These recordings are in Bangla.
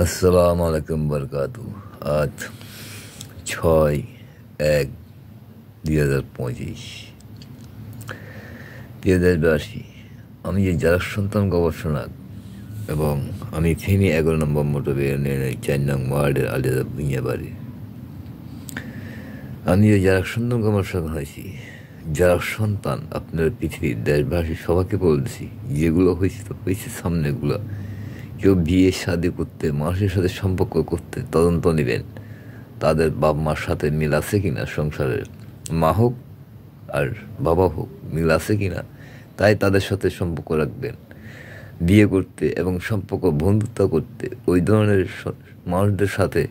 আসসালামু আলাইকুম বরকাতু। আজ 6/1/2025 দেশবাসী, আমি যে যারা সন্তান গবেষণা এবং আমি ফেনী 11 নম্বর মোটর ইউনিয়নের 4 নং ওয়ার্ডের আলিদা ভুঁইয়া বাড়ি। আমি যে যারা সন্তান গবেষণা হয়েছি, যারা সন্তান আপনার পৃথিবীর দেশবাসী সবাইকে বলছি, যেগুলো হয়েছে তো হয়েছে, সামনেগুলো কেউ বিয়ে শাদি করতে, মানুষের সাথে সম্পর্ক করতে তদন্ত নেবেন তাদের বাপ মার সাথে মিল আছে কিনা, সংসারের মা হোক আর বাবা হোক মিল আছে কিনা, তাই তাদের সাথে সম্পর্ক রাখবেন। বিয়ে করতে এবং সম্পর্ক বন্ধুত্ব করতে ওই ধরনের মানুষদের সাথে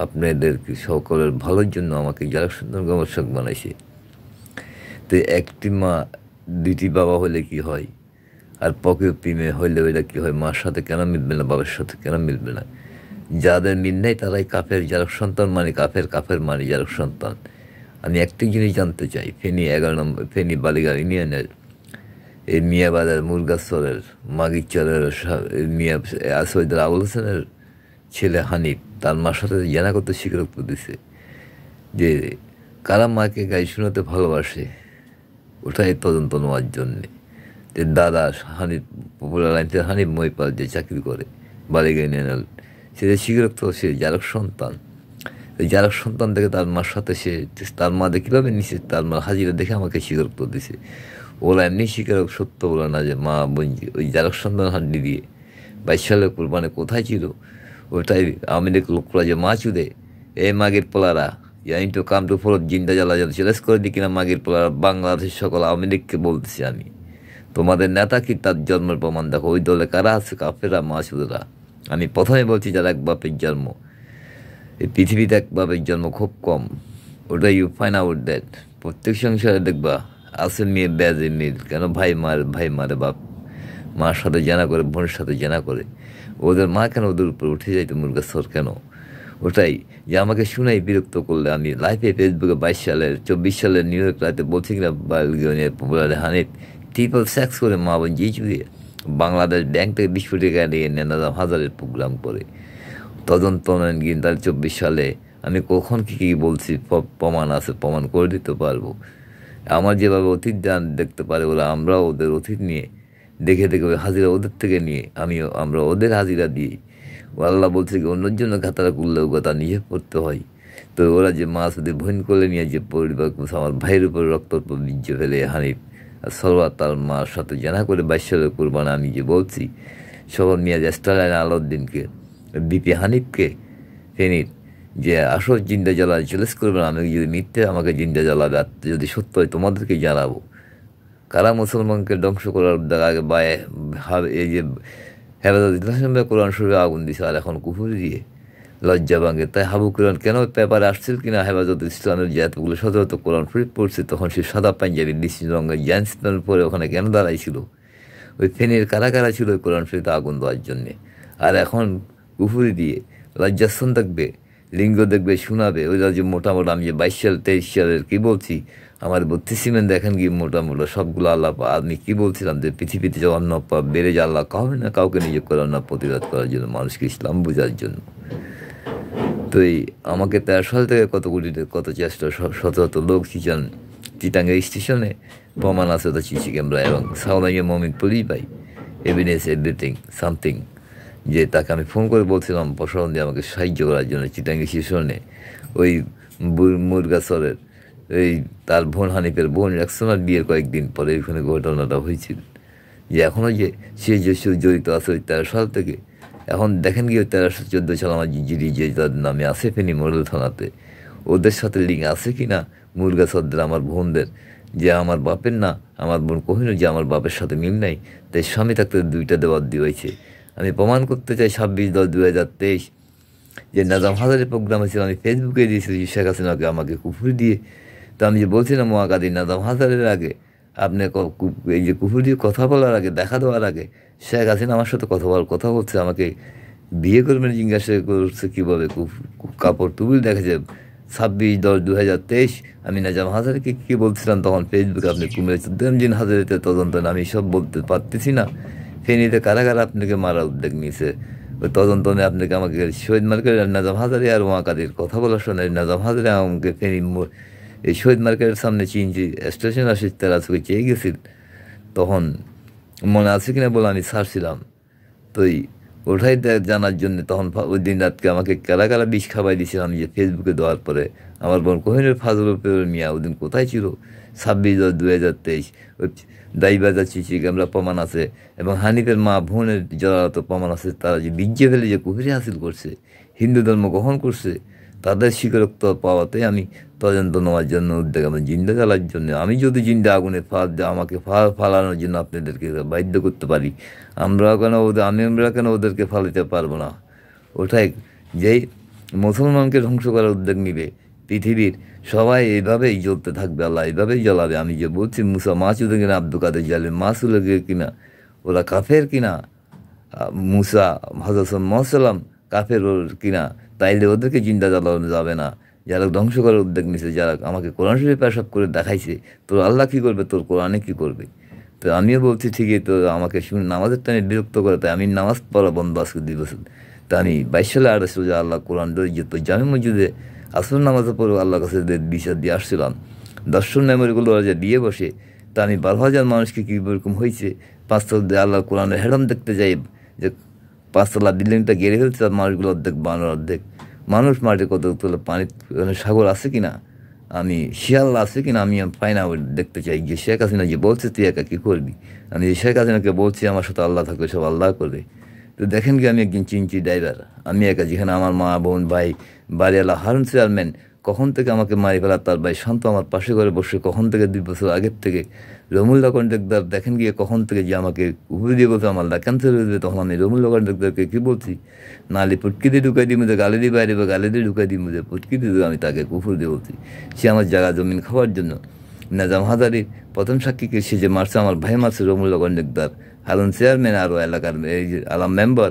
আপনাদের সকলের ভালোর জন্য আমাকে যারা সুন্দর গবেষক বানাইছে। তো একটি মা দুটি বাবা হলে কি হয়, আর পকে প্রেমে হইলে ওইটা কী হয়, মার সাথে কেন মিলবে না, বাবার সাথে কেন মিলবে না? যাদের মিল নেই তারাই কাফের, যারা সন্তান মানে কাফের, কাফের মানে যারা সন্তান। আমি একটি জিনিস জানতে চাই, ফেনী 11 নম্বর ফেনী বালিগা ইউনিয়নের এই মিয়াবাজার মুরগাছরের মাগিচরের মিয়া সৈয়দ আবুল হোসেনের ছেলে হানিফ তার মার সাথে জানা করতে স্বীকারোক্তি দিছে যে কারা মাকে গাই শোনাতে ভালোবাসে, ওটাই তদন্ত নেওয়ার জন্যে। যে দাদা হানিফ পপুলার লাইনতে হানিফ মহিপাল যে চাকরি করে বালিগা ইউনিয়নের, সে স্বীকারোক্ত, সে যারক সন্তান। ওই যারক সন্তান থেকে তার মার সাথে সে তার মা কীভাবে নিছে, তার মা হাজিরা দেখে আমাকে স্বীকারোক্ত দিছে। ওরা এমনি স্বীকারক, সত্য বলে না যে মা বোন ওই যারক সন্তান হাড্ডি দিয়ে 22 সালের কোরবানে কোথায় ছিল, ওটাই আমি দেখ লোকরা যে মা চুদে এই মাগের পোলারা ইয়াইন টু কাম টু ফরত জিন্দা জ্বালা যেন চ্যালেঞ্জ করে দিই কিনা মাগের পোলারা, বাংলাদেশের সকল আওয়ামী লীগকে বলতেছি আমি, তোমাদের নেতা কি তার জন্মের প্রমাণ দেখো, ওই দলে কারা আছে, কাফেরা মাসুদরা। আমি প্রথমে বলছি যারা এক বাপের জন্ম, এই পৃথিবীতে এক বাপের জন্ম খুব কম, ওটা ইউ ফাইন আউট দ্যাট। প্রত্যেক সংসারে দেখবা আছে মেয়ে ব্যাজে মিল, কেন ভাই মারে বাপ মার সাথে জানা করে, বোনের সাথে জানা করে, ওদের মা কেন ওদের উপরে উঠে যাইতো মুরগাছর কেন? ওটাই যে আমাকে শুনাই বিরক্ত করলে আমি লাইফে ফেসবুকে 24 সালের নিউ ইয়র্ক রাতে বলছি কিনা পপুলার হানিফ ট্রিপল সেক্স করে মা বোন জিয়ে চুরিয়ে বাংলাদেশ ব্যাংক থেকে 20 কোটি টাকা নিয়ে নেন হাজারের প্রোগ্রাম করে তদন্ত নেন। কিন্তু 24 সালে আমি কখন কী কী বলছি প্রমাণ আছে, প্রমাণ করে দিতে পারবো। আমার যেভাবে অতীত দেখতে পারে ওরা, আমরাও ওদের অতীত নিয়ে দেখে ওই হাজিরা ওদের থেকে নিয়ে আমরা ওদের হাজিরা দিই। ও আল্লাহ বলছে কি অন্যের জন্য খাতারা করলেও কথা নিজে পড়তে হয়। তো ওরা যে মাছ ওদের ভৈন করে নিয়ে যে পরিবার আমার ভাইয়ের উপরে রক্ত বীর্য ফেলে হানিফ আর সরওয়ার তার মার সাথে জানা করে 22 সালের কোরবানা আমি যে বলছি, সবার মিয়া স্টালাইন আলাউদ্দিনকে, বিপি হানিফকে, ফেনীর যে আসল জিন্দা জ্বালা চ্যালেঞ্জ করবে না, আমি যদি মিথ্যে আমাকে জিন্দা জ্বালাবে, আর যদি সত্য হয় তোমাদেরকে জানাবো কারা মুসলমানকে ধ্বংস করার আগে এই যে হেফাজত কোরআন শরীফে আগুন দিছে, আর এখন কুফুরি দিয়ে লজ্জা ভাঙে। তাই হাবু কোরআন কেন পেপারে আসছিল কিনা হেফাজত ইসলামের যে এতগুলো শত কোরআন শরীফ পড়ছে, তখন সে সাদা পাঞ্জাবি ডিসি রঙের জিন্স প্যান্ট পরে ওখানে কেন দাঁড়াইছিল? ওই ফেনীর কারা কারা ছিল ওই কোরআন শরীফে আগুন দেওয়ার জন্যে। আর এখন কুফুরি দিয়ে লজ্জাস্থান দেখবে, লিঙ্গ দেখবে, শোনাবে ওই যে মোটামোটা আমি যে 22 সাল 23 সালের কী বলছি, আমার 32 সিমেন্ট দেখেন কি মোটামোটা সবগুলো আল্লাহ আমি কী বলছিলাম যে পৃথিবীতে যে অন্য বেড়ে যে আল্লাহ কাউকে না কাউকে নিজে করে অন্য প্রতিরোধ করার জন্য, মানুষকে ইসলাম বোঝার জন্য। তো এই আমাকে 13 সাল থেকে কত চেষ্টা, শত শত লোক চিটাঙ্গের স্টেশনে প্রমাণ আছে তো সিসি ক্যামেরা এবং সাউলাইয়া মমিন পুলিশ ভাই এভিডেন্স এভরিথিং সামথিং, যে তাকে আমি ফোন করে বলছিলাম প্রশাসন দিয়ে আমাকে সাহায্য করার জন্য। চিটাঙ্গি স্টেশনে ওই মুরগাছরের এই তার বোন হানিফের বোন একসময় বিয়ের কয়েকদিন পরে ওইখানে ঘটনাটা হয়েছিল, যে এখনও যে সে যে জড়িত আছে ওই 13 সাল থেকে। এখন দেখেন গিয়ে 1314 সাল আমার জিডি যে তার নামে আছে ফেনী মডেল থানাতে, ওদের সাথে লিঙ্ক আছে কি না মুরগাছরদের, আমার বোনদের, যে আমার বাপের না, আমার বোন কহিল যে আমার বাপের সাথে মিল নাই, তাই স্বামী থাকতে 2টা দেওয়ার দিয়েছে। আমি প্রমাণ করতে চাই 26/10/2023 যে নাজাম হাজারের প্রোগ্রাম হয়েছিল, আমি ফেসবুকে দিয়েছি শেখ হাসিনাকে আমাকে কুফুরি দিয়ে। তো আমি যে বলছিলাম মহাকাদি নাজাম হাজারের আগে আপনি এই যে কুফুরি দিয়ে কথা বলার আগে, দেখা দেওয়ার আগে শেখ হাসিনা আমার সাথে কথা বলছে, আমাকে বিয়ে করবেন জিজ্ঞাসা করছে কীভাবে, কাপড় টুবিল দেখেছে 26/10/2023। আমি নাজাম হাজারিকে কী বলছিলাম তখন ফেসবুকে, আপনি কুমিল্লা 14 হাজারিতে তদন্ত, আমি সব বলতে পারতেছি না। ফেনীতে কারা কারা আপনাকে মারার উদ্যোগ নিয়েছে, ওই তদন্ত নিয়ে আপনাকে আমাকে শহীদ মার্কেটের নাজাম হাজারে আর ওয়াকাদের কথা বলা শোনে নাজাম হাজারে আমাকে ফেনি এই শহীদ মার্কেটের সামনে চিনছি স্টেশন আসি তারা চোখে চেয়ে গেছিল তখন মনে আছে কিনা বলে আমি ছাড়ছিলাম তো ওটাই জানার জন্য তখন ওই দিন রাতকে আমাকে কারা কারা বিষ খাওয়াই দিয়েছিলাম আমি যে ফেসবুকে দেওয়ার পরে আমার বোন কোহিনুর ফাজল মিয়া ওদিন কোথায় ছিল 26/10/2023 ওই দাইবাজার চিচি ক্যামেরা প্রমাণ আছে এবং হানিফের মা বোনের যারা তো প্রমাণ আছে তারা যে বীর্যে ফেলে যে কুফরি হাসিল করছে হিন্দু ধর্ম গ্রহণ করছে তাদের স্বীকারোক্ত পাওয়াতে আমি তদন্ত নেওয়ার জন্য উদ্যোগ আমার জিন্দা জ্বালার জন্য আমি যদি জিন্দা আগুনে আমাকে ফালানোর জন্য আপনাদেরকে বাধ্য করতে পারি আমরা কেন ওদেরকে ফালাতে পারবো না ওটাই যেই মুসলমানকে ধ্বংস করার উদ্যোগ নিবে পৃথিবীর সবাই এইভাবেই জ্বলতে থাকবে আল্লাহ এইভাবেই জ্বলাবে আমি যে বলছি মুসা মাসুদ কিনা আব্দুল কাদের জালে মাসুদ কিনা ওরা কাফের কিনা মুসা হজরত মহাসাল্লাম কাফের ওর কিনা তাইলে ওদেরকে জিন্দা জ্বালানো যাবে না যারা ধ্বংস করার উদ্যোগ নিছে যারা আমাকে কোরআন শরীফ পেশাব করে দেখাইছে তোর আল্লাহ কী করবে তোর কোরআনে কী করবে তো আমিও বলছি ঠিকই তো আমাকে শুনে নামাজের টাইমে বিরক্ত করে তাই আমি নামাজ পড়া বন্ধ আজকে 2 বছর তা আমি 22 সালে 28 আল্লাহ কোরআন দরিদ্র জামে মসজিদে আসর নামাজের পরে আল্লাহর কাছে বিচার দিয়ে আসছিলাম দর্শন মেমোরিগুলো ওরা যে দিয়ে বসে তা আমি 12,000 মানুষকে কীরকম হয়েছে 5 তলা আল্লাহর কোরআনের হেডম দেখতে যাই যে 5 তলা বিল্ডিংটা গেড়ে ফেলছে আর মানুষগুলো অর্ধেক বানর অর্ধেক মানুষ মাঠে কত তোলা পানি সাগর আছে কিনা আমি শিয়াল আছে কিনা আমি পাই না দেখতে চাই যে শেখ হাসিনা যে বলছে তুই একা কী করবি আমি যে শেখ হাসিনাকে বলছি আমার সাথে আল্লাহ থাকবে সব আল্লাহ করবে তো দেখেন কি আমি একদিন চিনছি ড্রাইভার আমি একা যেখানে আমার মা বোন ভাই বাড়িওয়ালা হারুন চেয়ারম্যান কখন থেকে আমাকে মারি ফেলা তার ভাই শান্ত আমার পাশে করে বসে কখন থেকে 2 বছর আগের থেকে রমুল্লা কন্ট্রাক্টর দেখেন গিয়ে কখন থেকে যে আমাকে উপরে দিয়ে বলছে আমার ক্যান্সার হয়ে যাবে তখন আমি রমুল্লা কন্ট্রাক্টরকে কী বলছি নাহলে পুটকি দিয়ে ঢুকাই দিই মুঝে গালি দিয়ে বাইরে বা গালি দিয়ে ঢুকাই দিই মুঝে পুটকি দিয়ে আমি তাকে কুফুর দিয়ে বলছি সে আমার জায়গা জমিন খাওয়ার জন্য নাজাম হাজারির প্রথম সাক্ষীকে সে যে মারছে আমার ভাই মারছে রমুল্লা কন্ট্রাক্টর হারুন চেয়ারম্যান আরও এলাকার এই যে আলাম মেম্বার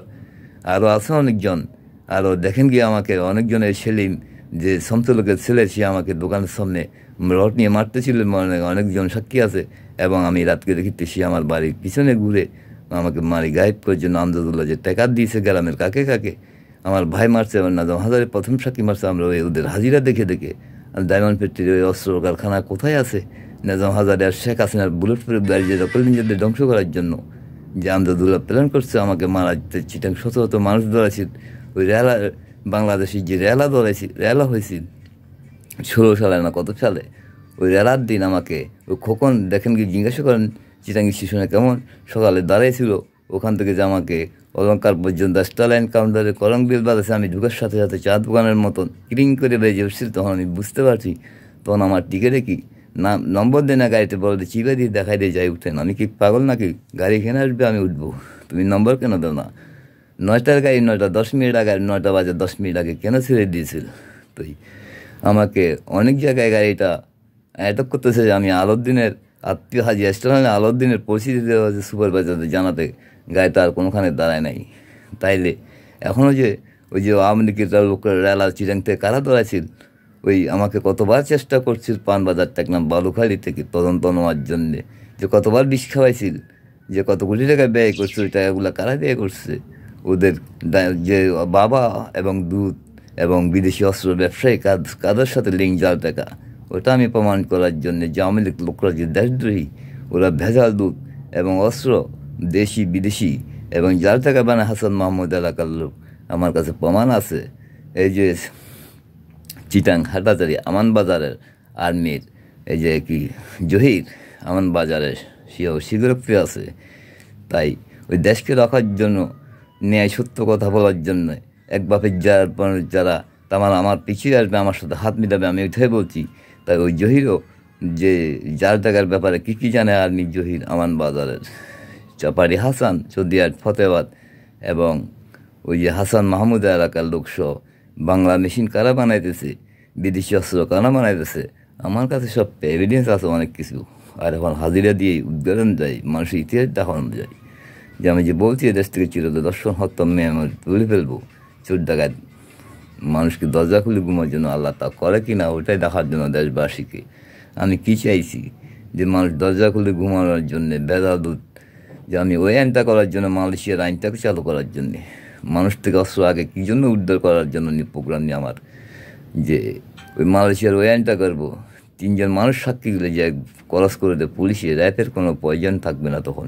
আরও আছে অনেকজন আরও দেখেন গিয়ে আমাকে অনেকজনের সেলিম যে সমতলোকের ছেলে সে আমাকে দোকানের সামনে রড নিয়ে মারতেছিল অনেকজন সাক্ষী আছে এবং আমি রাতকে দেখিতে সে আমার বাড়ির পিছনে ঘুরে আমাকে মারি গায়েব করার জন্য আমজাদুল্লাহ যে টাকা দিয়েছে গ্রামের কাকে কাকে আমার ভাই মারছে এবং নাজাম হাজারের প্রথম সাক্ষী মারছে আমরা ওদের হাজিরা দেখে দেখে ডায়মন্ড ফ্যাক্টরির ওই অস্ত্র কারখানা কোথায় আছে নাজাম হাজারে আর শেখ হাসিনার বুলেট প্রুফ গাড়ি যে রকল নিজেদের ধ্বংস করার জন্য যে আমজাদুল্লাহ প্ল্যান করছে আমাকে মারা চিটাং শত শত মানুষ ধরেছিল ওই রেলা বাংলাদেশি যে রেলা হয়েছিল 16 সালে না কত সালে ওই রেলার দিন আমাকে ওই খোকন দেখেন কি জিজ্ঞাসা করেন চিটাঙ্গি স্টেশনে কেমন সকালে দাঁড়িয়েছিল ওখান থেকে যে আমাকে অলঙ্কার পর্যন্ত স্টালাইন কাউন্টারে কলম বিল বাজাচ্ছে আমি ঢুকার সাথে সাথে চা দোকানের মতন ক্রিং করে বেজে উঠছিল তখন আমি বুঝতে পারছি তখন আমার টিকিটে কি নম্বর দেয় না গাড়িতে বলতে চিপে দিয়ে দেখাই দিয়ে যাই উঠতেন আমি কি পাগল নাকি গাড়ি এখানে আসবে আমি উঠবো তুমি নম্বর কেন দাও না 9টার গাড়ি 9টা 10 মিনিট আগে 9টা বাজে 10 মিনিট আগে কেন ছেড়ে দিয়েছিল তো আমাকে অনেক জায়গায় গাড়িটা অ্যাটাক করতেছে যে আমি আলাউদ্দিনের আত্মীয় হাজি স্টেশনে আলাউদ্দিনের পরিস্থিতি দেওয়া হচ্ছে সুপারভাইজারদের জানাতে গাড়িটা আর কোনোখানে দাঁড়ায় নাই তাইলে এখনও যে ওই যে আওয়ামী লীগের লোকের রেলা চিরাং থেকে কারা ধরাছিল ওই আমাকে কতবার চেষ্টা করছিল পানবাজার টেকনাম বালুখালি থেকে তদন্ত নেওয়ার জন্যে যে কতবার বিষ খাওয়াইছিল যে কত কোটি টাকা ব্যয় করছে ওই টাকাগুলো কারা ব্যয় করছে ওদের যে বাবা এবং দুধ এবং বিদেশি অস্ত্র ব্যবসায়ী কাদের সাথে লিঙ্ক জাল টাকা ওটা আমি প্রমাণ করার জন্য যে আওয়ামী লীগ লোকরা যে দেশদ্রোহী ওরা ভেজাল দুধ এবং অস্ত্র দেশি বিদেশি এবং জাল টাকা বানায় হাসান মাহমুদ এলাকার লোক আমার কাছে প্রমাণ আছে এই যে চিটাং হাটবাজারি আমান বাজারের আর্মির এই যে কি জহির আমান বাজারের সেও স্বীকারোক্তি আছে তাই ওই দেশকে রাখার জন্য ন্যায় সত্য কথা বলার জন্য এক বাপের যারা তার আমার পিছিয়ে আসবে আমার সাথে হাত মিলাবে আমি ওইটাই বলছি তাই ওই জহিরও যে জাল টাকার ব্যাপারে কী কী জানে আর্মি জহির আমান বাজারের চাপাড়ি হাসান চৌদিয়ার ফতেবাদ এবং ওই যে হাসান মাহমুদ এলাকার লোকসহ বাংলা মেশিন কারা বানাইতেছে বিদেশি অস্ত্র কারা বানাইতেছে আমার কাছে সব এভিডেন্স আছে অনেক কিছু আর এখন হাজিরা দিয়ে উদ্ঘাটন যায় মানুষের ইতিহাস দেখানো যায় যে আমি যে বলছি দেশ থেকে চিরদর্শন হত্যা মেয়ে আমি তুলে ফেলবো চোর ডাকাত মানুষকে দরজা খুলে ঘুমার জন্য আল্লাহ তা করে কি না ওটাই দেখার জন্য দেশবাসীকে আমি কী চাইছি যে মানুষ দরজা খুলে ঘুমানোর জন্যে ভেজাল দুধ যে আমি ওই আইনটা করার জন্য মালয়েশিয়ার আইনটাকে চালু করার জন্যে মানুষ থেকে অস্ত্র আগে কী জন্য উদ্ধার করার জন্য প্রোগ্রাম নিয়ে আমার যে ওই মালয়েশিয়ার ওই আইনটা করবো, 3জন মানুষ সাক্ষী দিলে যে ক্রস করে দেয় পুলিশে, র্যাপের কোনো প্রয়োজন থাকবে না, তখন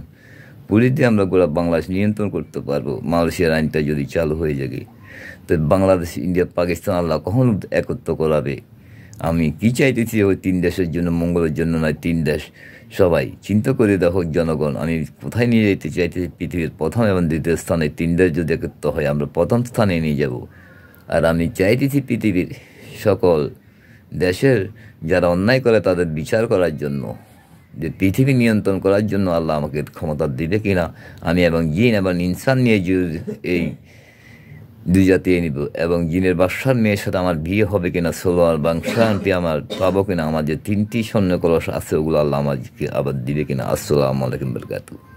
পুলিশ দিয়ে আমরা গোটা বাংলাদেশ নিয়ন্ত্রণ করতে পারবো মালয়েশিয়ার আইনটা যদি চালু হয়ে যায়। তো বাংলাদেশ, ইন্ডিয়া, পাকিস্তান আল্লাহ কখন একত্র করাবে? আমি কী চাইতেছি ওই 3 দেশের জন্য, মঙ্গলের জন্য নয়, 3 দেশ সবাই চিন্তা করে দেখো জনগণ, আমি কোথায় নিয়ে যেতে চাইতেছি? পৃথিবীর প্রথম এবং দ্বিতীয় স্থানে 3 দেশ যদি একত্র হয় আমরা প্রথম স্থানে নিয়ে যাব। আর আমি চাইতেছি পৃথিবীর সকল দেশের যারা অন্যায় করে তাদের বিচার করার জন্য, যে পৃথিবী নিয়ন্ত্রণ করার জন্য আল্লাহ আমাকে ক্ষমতা দিবে কিনা। আমি এবং জিন এবং ইনসান নিয়ে এই 2 জাতি নিব, এবং জিনের বাদশার মেয়ের সাথে আমার বিয়ে হবে কিনা, সোলোয়ার বাংশান্তি আমার পাবো কিনা, আমার যে 3টি স্বর্ণ কলস আছে ওগুলো আল্লাহ আমাকে আবার দিবে কিনা। আসসালামু আলাইকুম বারাকাতুহু।